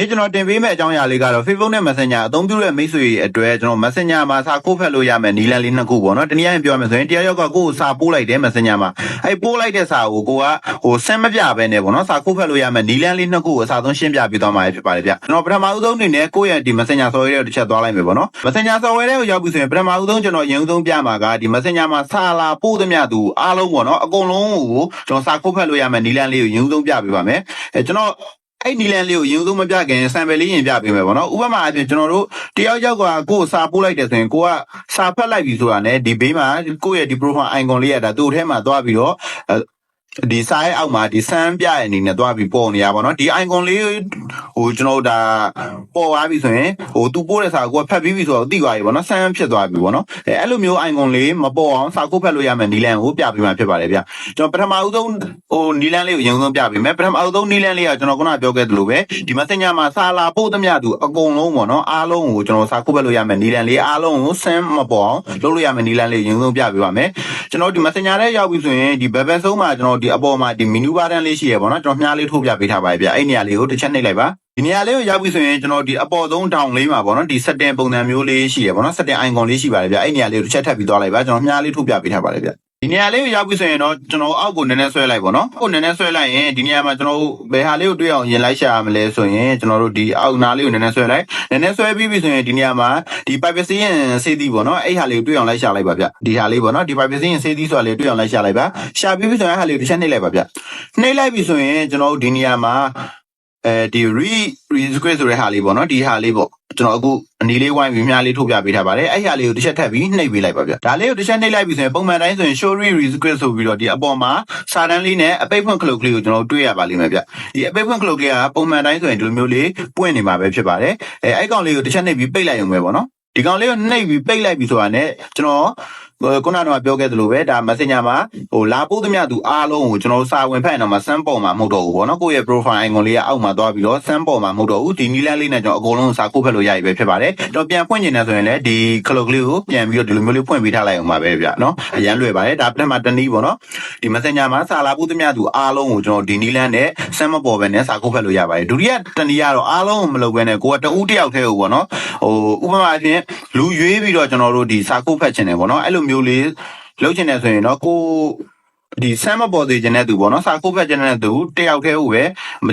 ဒီကျွန်တော်တင်ပေးမယ့်အကြောင်းအရာလေးကတော့ Facebook နဲ့ Messenger အသုံးပြုတဲ့မိတ်ဆွေတွေအတွက်ကျွန်တော် Messenger မှာစာခိုးဖက်လို့ရမယ်နီလန်လေးနှစ်ခုပေါ့နော်တနည်းအားဖြင့်ပြောရမယ်ဆိုရင်တယောက်ယောက်ကကိုယ့်ကိုစာပို့လိုက်တယ် Messenger မှာပို့လိုက်တဲ့စာကိုကိုကစမ်းမပြဘဲနဲ့ပေါ့နော်စာခိုးဖက်လို့ရမယ်နီလန်လေးနှစ်ခုကိုအစားဆုံးရှင်းပြပေးသွားမှာဖြစ်ပါတယ်ဗျကျွန်တော်ပထမဦးဆုံးအနေနဲ့ကိုယ့်ရဲ့ဒီ Messenger software ကိုတစ်ချက်သွားလိုက်မယ်ပေါ့နော် Messenger software ကိုရောက်ပြီဆိုရင်ပထမဦးဆုံးကျွန်တော်အရင်ဆုံးပြမှာကဒီ Messenger မှာစာလာပို့သမျှသူအားလုံးပေါ့နော်အကုန်လုံးကိုကျွန်တော်စာခိုးဖက်လို့ရမယ်နီလန်လေးကိုအရင်ဆုံးပြပေးပါမယ်ကျွန်တော်အဲ့နီလန်လေးကိုရင်ဆုံးမပြခင် sample လေးရင်ပြပေးမယ်ပေါ့နော်ဥပမာအဖြစ်ကျွန်တော်တို့တယောက်ယောက်ကကိုယ်စာပို့လိုက်တယ်ဆိုရင်ကိုကစာဖတ်လိုက်ပြီဆိုတာနဲ့ဒီဘေးမှာကိုယ့်ရဲ့ဒီ profile icon လေးရတာသူ့အထဲမှာသွားပြီးတော့ဒီစာရဲ့အောက်မှာဒီစမ်းပြရဲ့အနေနဲ့သွားပြီးပေါ်နေရပါတော့ဒီ icon လေးကျွန်တော်ဒါပေါ်သွားပြီဆိုရင်သူပို့တဲ့စာကိုဖတ်ပြီးပြီဆိုတော့သိသွားပြီပေါ့နော်စမ်းဖြစ်သွားပြီပေါ့နော်အဲ့လိုမျိုး icon လေးမပေါ်အောင်စာကိုဖတ်လို့ရမယ်နီလန်ကိုပြပေးမှဖြစ်ပါတယ်ဗျကျွန်တော်ပထမဦးဆုံးနီလန်လေးကိုအရင်ဆုံးပြပေးမယ်ပထမဦးဆုံးနီလန်လေးကကျွန်တော်ခုနပြောခဲ့သလိုပဲဒီ Messenger မှာစာလာပို့သမျှသူအကုန်လုံးပေါ့နော်အားလုံးကိုကျွန်တော်စာကိုဖတ်လို့ရမယ်နီလန်လေးအားလုံးကိုစမ်းမပေါ်အောင်လုပ်လို့ရမယ်နီလန်လေးအရင်ဆုံးပြပေးပါမယ်ကျွန်တော်ဒီ Messenger ထဲရောက်ပြီဆိုရင်ဒီ bubble ဆုံးမှာကျွန်တော်ဒီအပေါ်မှာဒီ menu bar တန်းလေးရှိရပေါ့နော်ကျွန်တော်မြားလေးထိုးပြပေးထားပါတယ်ဗျအဲ့နေရာလေးကိုတစ်ချက်နှိပ်လိုက်ပါဒီနေရာလေးကိုရောက်ပြီဆိုရင်ကျွန်တော်ဒီအပေါ်ဆုံးတောင်လေးမှာပေါ့နော်ဒီ setting ပုံစံမျိုးလေးရှိရပေါ့နော် setting icon လေးရှိပါတယ်ဗျအဲ့နေရာလေးကိုတစ်ချက်ထပ်ပြီးသွားလိုက်ပါကျွန်တော်မြားလေးထိုးပြပေးထားပါတယ်ဗျဒီနေရာလေးကိုရောက်ပြီဆိုရင်တော့ကျွန်တော်အောက်ကိုနည်းနည်းဆွဲလိုက်ပေါ့နော်အောက်ကိုနည်းနည်းဆွဲလိုက်ရင်ဒီနေရာမှာကျွန်တော်ဘယ်ဟာလေးကိုတွေ့အောင်ရင်လိုက်ရှာရမလဲဆိုရင်ကျွန်တော်တို့ဒီအောက်နားလေးကိုနည်းနည်းဆွဲလိုက်နည်းနည်းဆွဲပြီးပြီဆိုရင်ဒီနေရာမှာဒီ privacy ရင်စေးသီးပေါ့နော်အဲ့ဟာလေးကိုတွေ့အောင်လိုက်ရှာလိုက်ပါဗျဒီဟာလေးပေါ့နော်ဒီ privacy ရင်စေးသီးဆိုတာလေးတွေ့အောင်လိုက်ရှာလိုက်ပါရှာပြီးပြီဆိုရင်အဲ့ဟာလေးကိုတစ်ချက်နှိပ်လိုက်ပါဗျနှိပ်လိုက်ပြီဆိုရင်ကျွန်တော်တို့ဒီနေရာမှာဒီ re-script ဆိုတဲ့ဟာလေးပေါ့နော်ဒီဟာလေးပေါ့ကျွန်တော်အခုအနေလေးဝိုင်းပြီးမြားလေးထုတ်ပြပေးထားပါတယ်အဲ့ဟာလေးကိုတစ်ချက်ထပ်ပြီးနှိပ်ပေးလိုက်ပါဗျဒါလေးကိုတစ်ချက်နှိပ်လိုက်ပြီဆိုရင်ပုံမှန်တိုင်းဆိုရင် show re-script ဆိုပြီးတော့ဒီအပေါ်မှာစာတန်းလေးနဲ့အပိတ်ဖွင့်ခလုတ်ကလေးကိုကျွန်တော်တွေ့ရပါလိမ့်မယ်ဗျဒီအပိတ်ဖွင့်ခလုတ်ကလေးကပုံမှန်တိုင်းဆိုရင်ဒီလိုမျိုးလေးပွင့်နေမှာပဲဖြစ်ပါတယ်အဲ့ကောင်လေးကိုတစ်ချက်နှိပ်ပြီးပိတ်လိုက်ရုံပဲပေါ့နော်ဒီကောင်လေးကိုနှိပ်ပြီးပိတ်လိုက်ပြီဆိုတာနဲ့ကျွန်တော်ခုနကတော့ပြောခဲ့သလိုပဲဒါ Messenger မှာလာပို့သမျှသူအားလုံးကိုကျွန်တော်တို့စာဝင်ဖတ်ရင်တော့စမ်းပေါ်မှာမဟုတ်တော့ဘူးပေါ့နော်ကိုယ့်ရဲ့ profile icon လေးကအောက်မှာသွားပြီးတော့စမ်းပေါ်မှာမဟုတ်တော့ဘူးဒီနီလန်းလေးနဲ့ကျွန်တော်အကုန်လုံးစာကိုဖတ်လို့ရပြီပဲဖြစ်ပါတယ်ကျွန်တော်ပြန်ဖွင့်နေတယ်ဆိုရင်လည်းဒီ clock လေးကိုပြန်ပြီးတော့ဒီလိုမျိုးလေးဖွင့်ပေးထားလိုက်အောင်ပါပဲဗျနော်အရန်လွယ်ပါတယ်ဒါပထမတနည်းပေါ့နော်ဒီ Messenger မှာစာလာပို့သမျှသူအားလုံးကိုကျွန်တော်ဒီနီလန်းနဲ့စမ်းမပေါ်ပဲနဲ့စာကိုဖတ်လို့ရပါတယ်ဒုတိယတနည်းကတော့အားလုံးကိုမလုပ်ဘဲနဲ့ကိုကတဦးတယောက်တည်းကိုပေါ့နော်ဥပမာအဖြစ်လူရွေးပြီးတော့ကျွန်တော်တို့ဒီစာကိုဖတ်ချင်တယ်ပေါ့နော်အဲ့လိုမျိုးလေးလုပ်ချင်တယ်ဆိုရင်တော့ကိုဒီဆမ်းမပေါ်သေးခြင်းတဲ့သူပေါ့နော်စာကိုဖက်ခြင်းတဲ့သူတယောက်တည်းကိုပဲ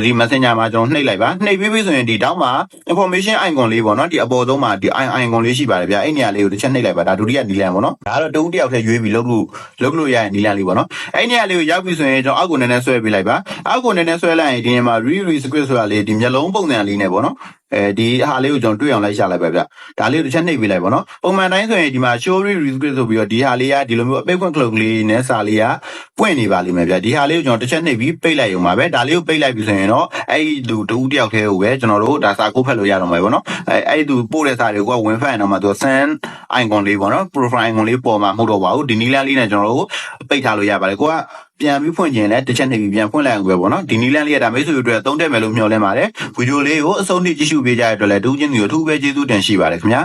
ဒီ Messenger မှာကျွန်တော်နှိပ်လိုက်ပါနှိပ်ပြီးပြီဆိုရင်ဒီတောင်းမှာ information icon လေးပေါ့နော်ဒီအပေါ်ဆုံးမှာဒီ icon လေးရှိပါတယ်ဗျအဲ့နေရာလေးကိုတစ်ချက်နှိပ်လိုက်ပါဒါဒုတိယနီလန်ပေါ့နော်ဒါကတော့တဦးတယောက်တည်းရွေးပြီးလုပ်လို့ရရင်နီလန်လေးပေါ့နော်အဲ့နေရာလေးကိုရောက်ပြီဆိုရင်ကျွန်တော်အောက်ကိုနည်းနည်းဆွဲပေးလိုက်ပါအောက်ကိုနည်းနည်းဆွဲလိုက်ရင်ဒီနေရာမှာ re-script ဆိုတာလေးဒီမျက်လုံးပုံစံလေးနဲ့ပေါ့နော်ဒီဟာလေးကိုကျွန်တော်တွေ့အောင်လိုက်ရှာလိုက်ပါဗျဒါလေးကိုတစ်ချက်နှိပ်ပေးလိုက်ပါနော်ပုံမှန်တိုင်းဆိုရင်ဒီမှာ show re-script ဆိုပြီးတော့ဒီဟာလေးကဒီလိုမျိုးအပိတ်ဖွင့် clock လေးနဲ့စာလေးကပွင့်နေပါလိမ့်မယ်ဗျဒီဟာလေးကိုကျွန်တော်တစ်ချက်နှိပ်ပြီးပိတ်လိုက်ရုံပါပဲဒါလေးကိုပိတ်လိုက်ပြီဆိုရင်တော့အဲ့ဒီလူတဦးတယောက်တည်းကိုပဲကျွန်တော်တို့ဒါစာကိုဖတ်လို့ရတော့မှာပေါ့နော်အဲ့ဒီသူပို့တဲ့စာတွေကိုကဝင်ဖတ်ရင်တော့မှသူ send icon လေးပေါ့နော် profile icon လေးပေါ်မှာမဟုတ်တော့ပါဘူးဒီနီလန်းလေးနဲ့ကျွန်တော်တို့ပိတ်ထားလို့ရပါတယ်ကိုကပြန်ပြီးဖွင့်ခြင်းလဲတစ်ချက်နှိပ်ပြီးပြန်ဖွင့်လိုက်အောင်ပဲပေါ့နော်ဒီနီလန်းလေးကဒါမိတ်ဆွေတို့အတွက်သုံးတက်မယ်လို့မျှော်လင့်ပါတယ်ဗီဒီယိုလေးကိုအဆုံးထိကြည့်ရှုပေးကြတဲ့အတွက်လည်းတူးချင်းစီကိုအထူးပဲကျေးဇူးတင်ရှိပါတယ်ခင်ဗျာ